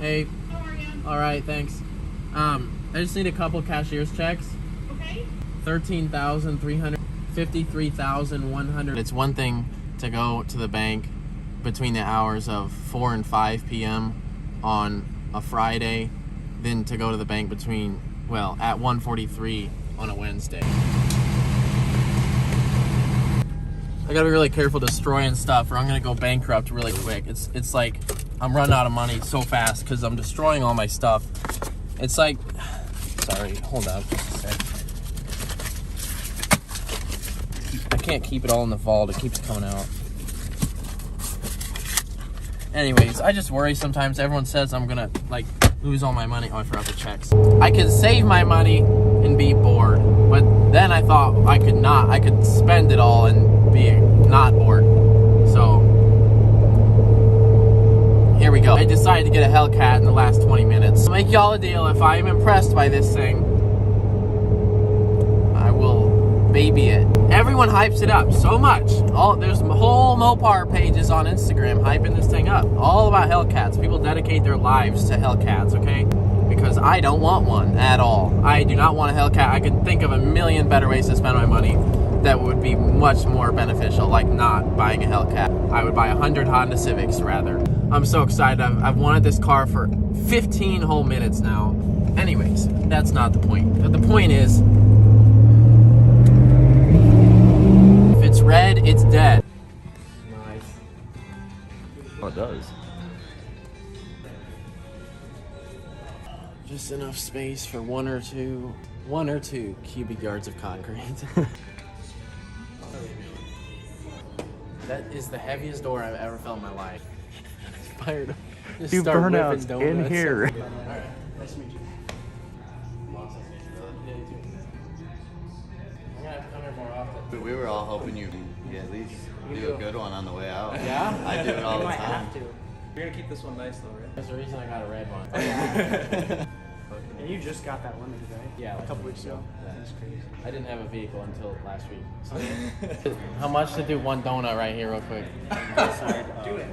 Hey. How are you? All right, thanks. I just need a couple cashier's checks. Okay. 13,300, 53,100. It's one thing to go to the bank between the hours of 4 and 5 p.m. on a Friday, then to go to the bank between, well, at 1:43 on a Wednesday. I gotta be really careful destroying stuff or I'm gonna go bankrupt really quick. It's like I'm running out of money so fast because I'm destroying all my stuff. It's like, sorry, hold up just a sec. I can't keep it all in the vault, it keeps coming out. Anyways, I just worry sometimes. Everyone says I'm gonna like lose all my money. Oh, I forgot the checks. I could save my money and be bored, but then I thought I could not. I could spend it all and be not bored. So here we go. I decided to get a Hellcat in the last 20 minutes. I'll make y'all a deal. If I am impressed by this thing, I will baby it. Everyone hypes it up so much. There's whole Mopar pages on Instagram hyping this thing up. All about Hellcats. People dedicate their lives to Hellcats, okay? Because I don't want one at all. I do not want a Hellcat. I can think of a million better ways to spend my money that would be much more beneficial, like not buying a Hellcat. I would buy 100 Honda Civics rather. I'm so excited. I've wanted this car for 15 whole minutes now. Anyways, that's not the point. The point is, it's red, it's dead. Nice. Oh, it does. Just enough space for one or two cubic yards of concrete. That is the heaviest door I've ever felt in my life. Fired up. Just Do start burnouts whipping donuts in here. Alright, nice to meet you. I'm gonna have to come here more often. We were all hoping you'd at least do a good one on the way out. Yeah? I do it all the You might time. have to. You're gonna keep this one nice though, right? There's a reason I got a red one. And you just got that limited, right? Yeah, A couple weeks ago. Yeah. That's crazy. I didn't have a vehicle until last week. So. How much to do one donut right here real quick? Do it.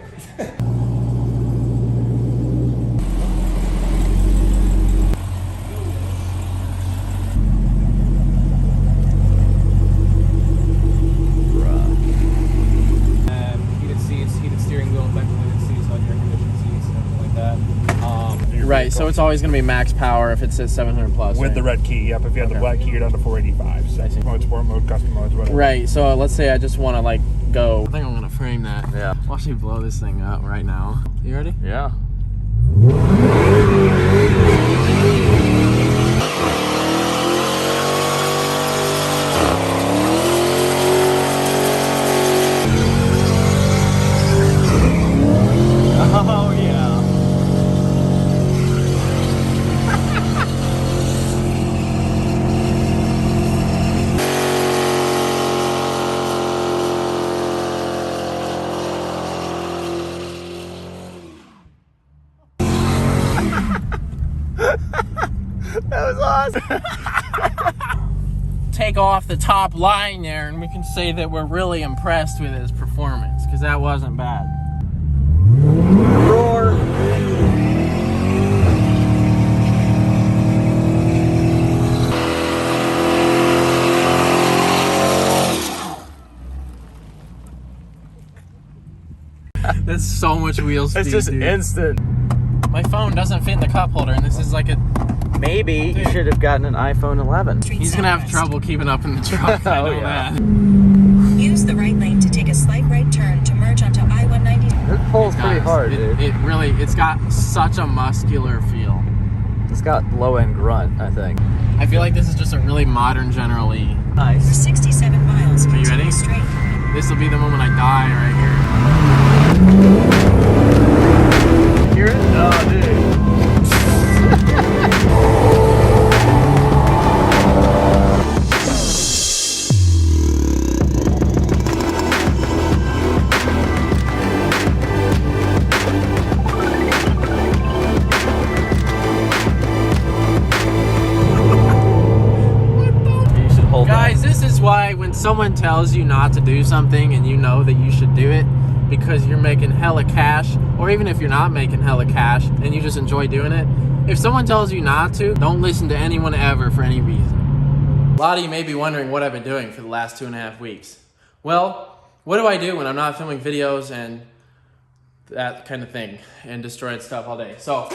Heated seats, heated steering wheel, ventilated seats, like air conditioned seats, and everything like that. Right, so it's always going to be max power if it says 700 plus. With right? the red key, yep. If you have the black key, you're down to 485. So I see. mode, sport mode, custom modes, whatever. Right, so let's say I just want to like go. I think I'm going to frame that. Yeah. Watch me blow this thing up right now. You ready? Yeah. Oh yeah. That was awesome. Take off the top line there and we can say that we're really impressed with his performance because that wasn't bad. Roar. That's so much wheel speed, It's just dude. instant. My phone doesn't fit in the cup holder and this is like a... Maybe you should have gotten an iPhone 11. He's going to have trouble keeping up in the truck. I know Oh, yeah. that. Use the right lane to take a slight right turn to merge onto I-190. It pulls pretty Guys, hard, dude. It really, it's got such a muscular feel. It's got low end grunt, I think. I feel like this is just a really modern General E. For Nice. 67 miles, Are you continue ready? straight. This will be the moment I die right here. Hear it? Oh, dude. You should hold Guys, this is why when someone tells you not to do something and you know that you should do it, because you're making hella cash, or even if you're not making hella cash and you just enjoy doing it, if someone tells you not to, don't listen to anyone ever for any reason. A lot of you may be wondering what I've been doing for the last 2.5 weeks. Well, what do I do when I'm not filming videos and that kind of thing and destroying stuff all day? So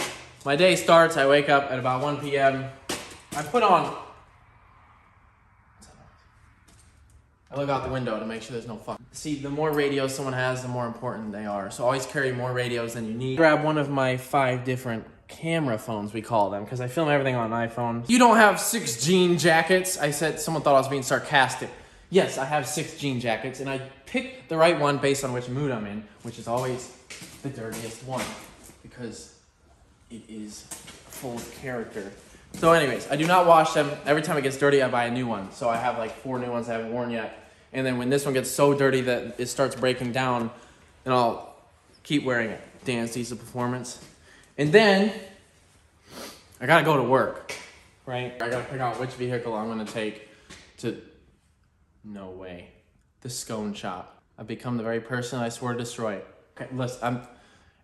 my day starts, I wake up at about 1 p.m. I look out the window to make sure there's no fuck. See, the more radios someone has, the more important they are. So always carry more radios than you need. Grab one of my 5 different camera phones, we call them, because I film everything on an iPhone. You don't have 6 jean jackets. I said, someone thought I was being sarcastic. Yes, I have 6 jean jackets, and I pick the right one based on which mood I'm in, which is always the dirtiest one, because it is full of character. So anyways, I do not wash them. Every time it gets dirty, I buy a new one. So I have like 4 new ones I haven't worn yet. And then when this one gets so dirty that it starts breaking down, then I'll keep wearing it. Dan sees the performance. And then I gotta go to work, right? I gotta pick out which vehicle I'm gonna take to, no way, the scone shop. I've become the very person I swore to destroy. Okay, listen,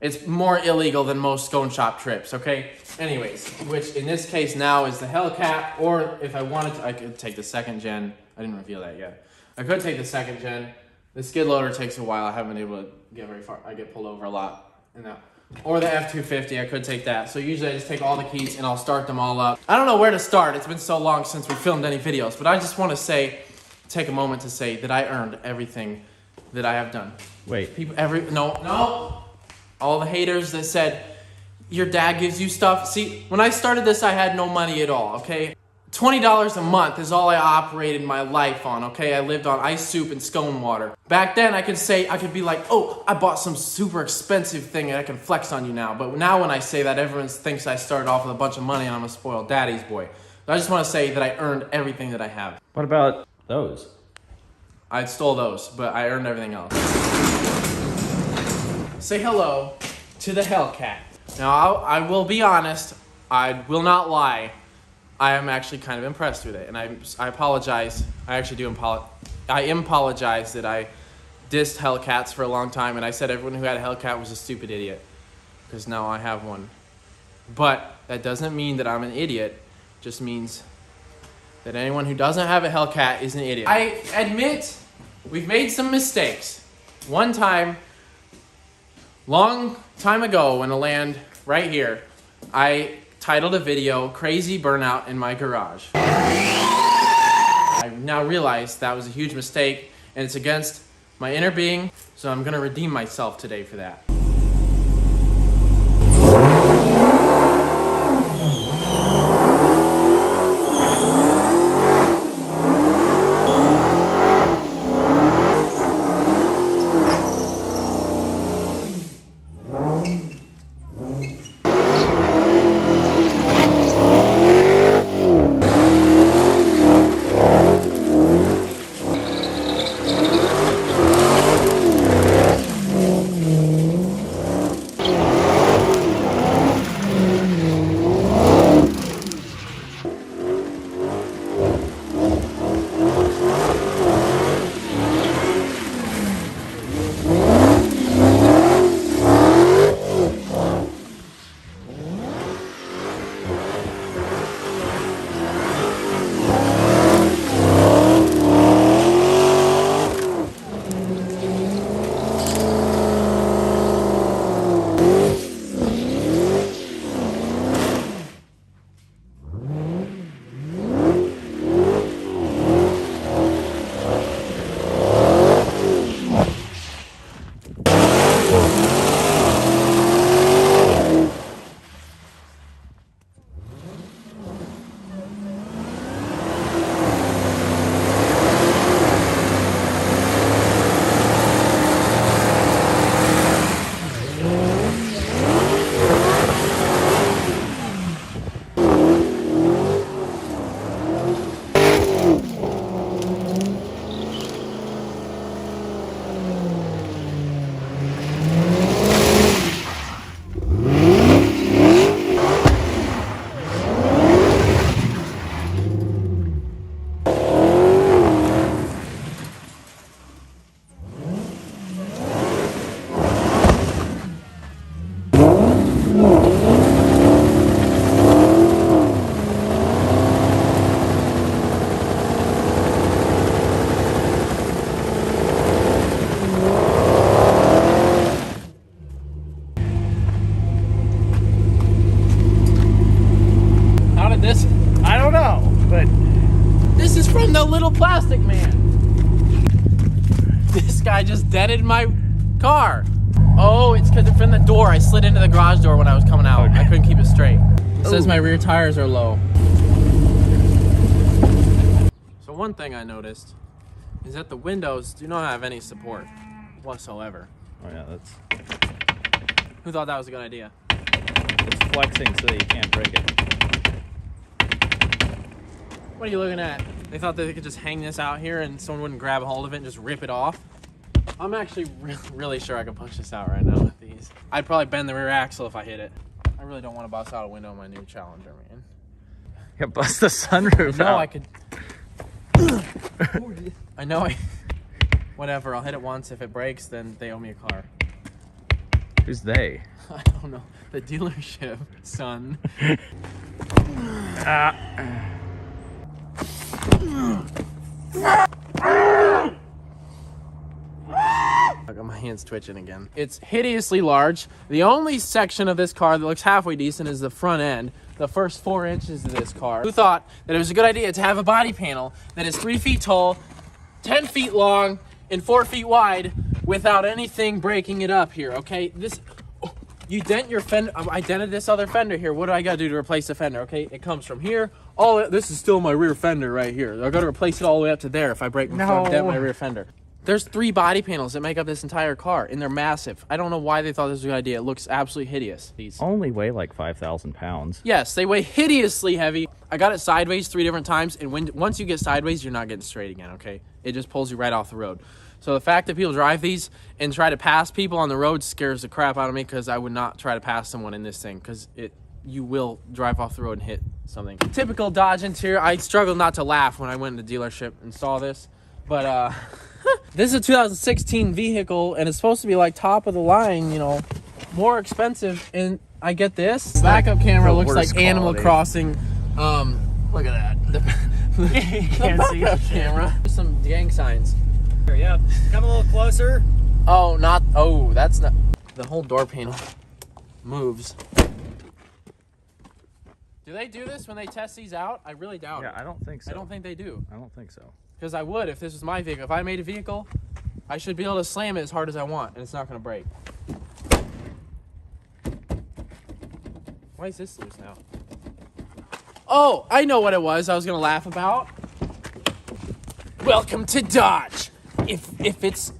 it's more illegal than most scone shop trips, okay? Anyways, which in this case now is the Hellcat, or if I wanted to, I could take the 2nd gen. I didn't reveal that yet. I could take the 2nd gen. The skid loader takes a while. I haven't been able to get very far. I get pulled over a lot in that. Or the F-250, I could take that. So usually I just take all the keys and I'll start them all up. I don't know where to start. It's been so long since we filmed any videos, but I just want to take a moment to say that I earned everything that I have done. Wait. No. All the haters that said, your dad gives you stuff. See, when I started this, I had no money at all, okay? $20 a month is all I operated my life on, okay? I lived on ice soup and scone water. Back then, I could be like, oh, I bought some super expensive thing and I can flex on you now. But now when I say that, everyone thinks I started off with a bunch of money and I'm a spoiled daddy's boy. But I just want to say that I earned everything that I have. What about those? I stole those, but I earned everything else. Say hello to the Hellcat. Now, I will be honest, I will not lie. I am actually kind of impressed with it, and I apologize. I actually do apologize that I dissed Hellcats for a long time, and I said everyone who had a Hellcat was a stupid idiot, because now I have one. But that doesn't mean that I'm an idiot. It just means that anyone who doesn't have a Hellcat is an idiot. I admit we've made some mistakes. One time, long time ago, when I land right here, I titled a video, Crazy Burnout in My Garage. I now realize that was a huge mistake, and it's against my inner being, so I'm gonna redeem myself today for that. is from the little plastic man. This guy just dented my car. Oh, it's because from the door. I slid into the garage door when I was coming out. I couldn't keep it straight. It says my rear tires are low. So one thing I noticed is that the windows do not have any support whatsoever. Oh yeah, that's Who thought that was a good idea? it's flexing so that you can't break it. What are you looking at? They thought that they could just hang this out here and someone wouldn't grab a hold of it and just rip it off. I'm actually really sure I can push this out right now with these. I'd probably bend the rear axle if I hit it. I really don't want to bust out a window on my new Challenger, man. Yeah, bust the sunroof No, out. I could. I know I. Whatever, I'll hit it once. If it breaks, then they owe me a car. Who's they? I don't know. The dealership, son. I got my hands twitching again. It's hideously large. The only section of this car that looks halfway decent is the front end. The first 4 inches of this car. Who thought that it was a good idea to have a body panel that is 3 feet tall, 10 feet long, and 4 feet wide without anything breaking it up here, okay? This, you dent your fender. I dented this other fender here. What do I gotta do to replace the fender, okay? It comes from here. Oh, this is still my rear fender right here. I gotta replace it all the way up to there if I break my dent my rear fender. There's 3 body panels that make up this entire car, and they're massive. I don't know why they thought this was a good idea. It looks absolutely hideous. These Only weigh like 5,000 pounds. Yes, they weigh hideously heavy. I got it sideways 3 different times, and once you get sideways, you're not getting straight again, okay? It just pulls you right off the road. So the fact that people drive these and try to pass people on the road scares the crap out of me, because I would not try to pass someone in this thing, because you will drive off the road and hit something. Typical Dodge interior. I struggled not to laugh when I went to the dealership and saw this, but this is a 2016 vehicle, and it's supposed to be like top of the line, you know, more expensive, and I get this. Backup camera looks like Animal Crossing. Look at that. The backup camera. Some gang signs. Yeah, come a little closer. Oh, that's not. The whole door panel moves. Do they do this when they test these out? I really doubt it. Yeah, I don't think so. I don't think they do. I don't think so. Because I would if this was my vehicle. If I made a vehicle, I should be able to slam it as hard as I want, and it's not going to break. Why is this loose now? Oh, I know what it was I was going to laugh about. Welcome to Dodge. If it's...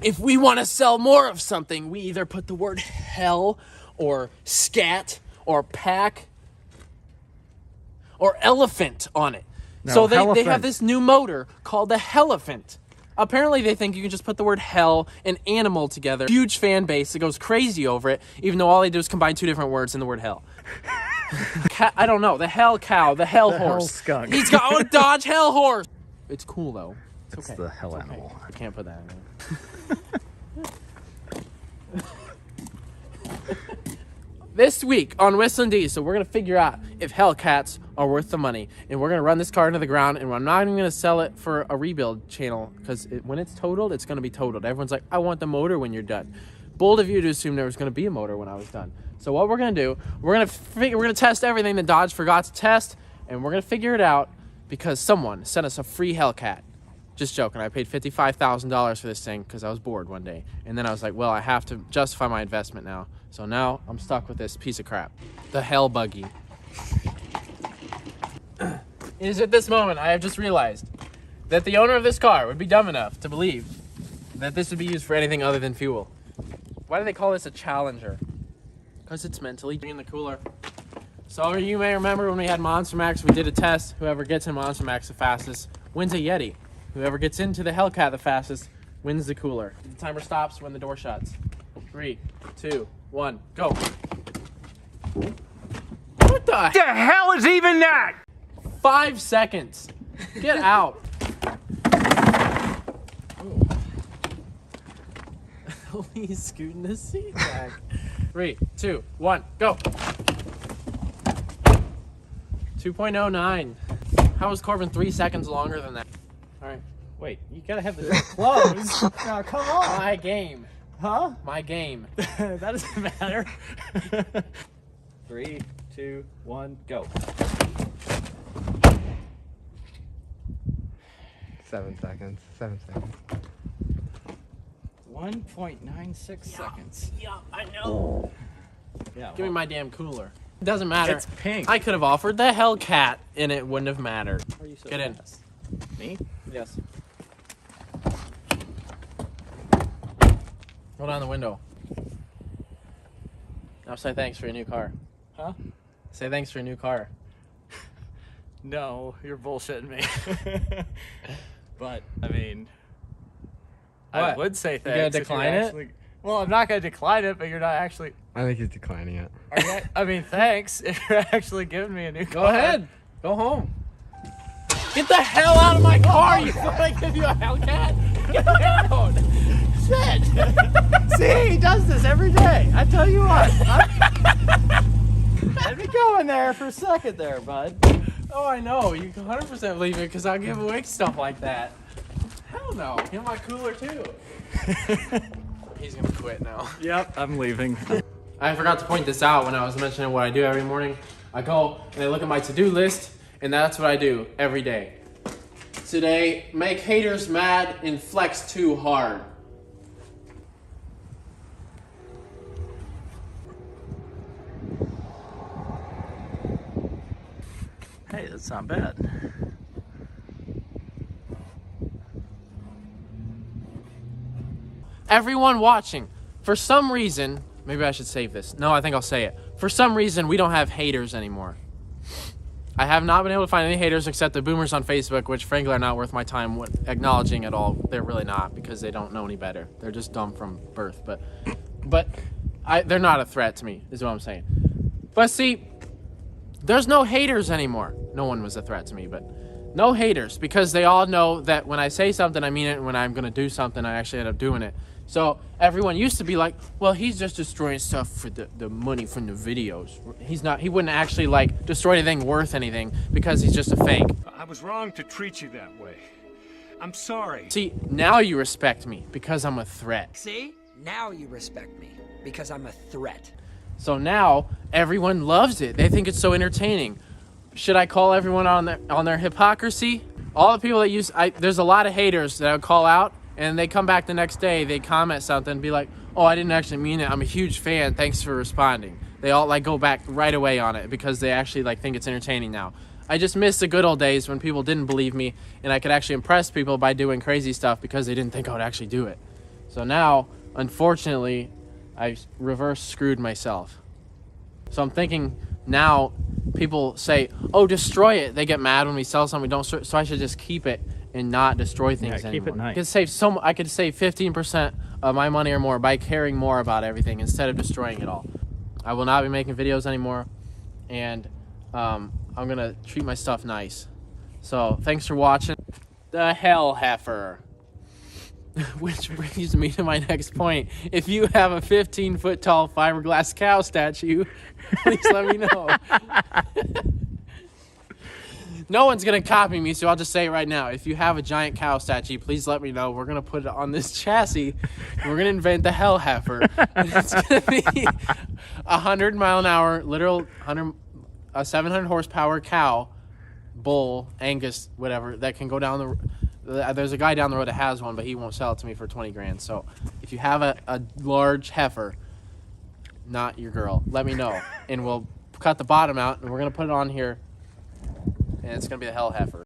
If we want to sell more of something, we either put the word hell or scat or pack or elephant on it. No, so they Hellafant. have this new motor called the Hellafant. Apparently they think you can just put the word hell and animal together. Huge fan base that goes crazy over it, even though all they do is combine 2 different words in the word hell. I don't know. The hell cow, the hell The horse. hell skunk. He's got a Dodge hell horse. It's cool though. It's okay. the hell It's okay. animal. I can't put that in there. This week on Whistling D, so we're going to figure out if Hellcats are worth the money. And we're going to run this car into the ground, and I'm not even going to sell it for a rebuild channel, because when it's totaled, it's going to be totaled. Everyone's like, I want the motor when you're done. Bold of you to assume there was going to be a motor when I was done. So what we're going to do, we're going to test everything that Dodge forgot to test, and we're going to figure it out because someone sent us a free Hellcat. Just joking. I paid $55,000 for this thing because I was bored one day. And then I was like, well, I have to justify my investment now. So now I'm stuck with this piece of crap. The Hell Buggy. It is at this moment I have just realized that the owner of this car would be dumb enough to believe that this would be used for anything other than fuel. Why do they call this a Challenger? Because it's mentally in the cooler. So you may remember when we had Monster Max, we did a test. Whoever gets in Monster Max the fastest wins a Yeti. Whoever gets into the Hellcat the fastest wins the cooler. The timer stops when the door shuts. 3, 2, 1, go. What the hell is even that? 5 seconds. Get out. He's scooting the seat back. 3, 2, 1, go. 2.09. How was Corbin 3 seconds longer than that? All right. Wait, you gotta have the door closed. Oh, come on. My game. Huh? My game. That doesn't matter. 3, 2, 1, go. 7 seconds. 7 seconds. 1.96 seconds. Yeah, I know. Yeah. Give me my damn cooler. It doesn't matter. It's pink. I could have offered the Hellcat and it wouldn't have mattered. Are you so Get in. fast? Me? Yes. Roll down the window. Now say thanks for your new car. Huh? Say thanks for your new car. No, you're bullshitting me. But I mean, I What? would say You thanks. gonna if you're decline it? actually- Well, I'm not gonna decline it, but you're not actually. I think he's declining it. Are you, I mean, thanks if you're actually giving me a new car. Go ahead. Go home. Get the hell out of my car! You thought I give you a Hellcat? Get out! Shit! See, he does this every day. I tell you what. Let me go in there for a second there, bud. Oh, I know. You 100% believe it because I'll give away stuff like that. Hell no. Get my cooler too. He's gonna quit now. Yep, I'm leaving. I forgot to point this out when I was mentioning what I do every morning. I go and I look at my to-do list, and that's what I do every day. Today, make haters mad and flex too hard. Hey, that's not bad. Everyone watching, for some reason, maybe I should save this. No, I think I'll say it. For some reason, we don't have haters anymore. I have not been able to find any haters except the boomers on Facebook, which frankly are not worth my time acknowledging at all. They're really not, because they don't know any better. They're just dumb from birth. But they're not a threat to me, is what I'm saying. But see, there's no haters anymore. No one was a threat to me, but no haters, because they all know that when I say something, I mean it, and when I'm going to do something, I actually end up doing it. So everyone used to be like, well, he's just destroying stuff for the money from the videos. He wouldn't actually like destroy anything worth anything because he's just a fake. I was wrong to treat you that way. I'm sorry. See, now you respect me because I'm a threat. See? Now you respect me because I'm a threat. So now everyone loves it. They think it's so entertaining. Should I call everyone on their hypocrisy? All the people that there's a lot of haters that I would call out, and they come back the next day, they comment something and be like, oh, I didn't actually mean it. I'm a huge fan. Thanks for responding. They all like go back right away on it because they actually like think it's entertaining now. I just miss the good old days when people didn't believe me and I could actually impress people by doing crazy stuff because they didn't think I would actually do it. So now, unfortunately, I reverse screwed myself. So I'm thinking now people say, oh, destroy it. They get mad when we sell something we don't, so I should just keep it and not destroy things anymore. Keep it nice. I could save 15% of my money or more by caring more about everything instead of destroying it all. I will not be making videos anymore, and I'm gonna treat my stuff nice. So thanks for watching. The Hell Heifer. Which brings me to my next point. If you have a 15-foot tall fiberglass cow statue, please let me know. No one's going to copy me, so I'll just say it right now. If you have a giant cow statue, please let me know. We're going to put it on this chassis. We're going to invent the Hell Heifer. And it's going to be a 100-mile-an-hour, literal 700 horsepower cow, bull, Angus, whatever, that can go down there's a guy down the road that has one, but he won't sell it to me for 20 grand. So if you have a large heifer, not your girl, let me know. And we'll cut the bottom out, and we're going to put it on here. And it's going to be the Hell Heifer.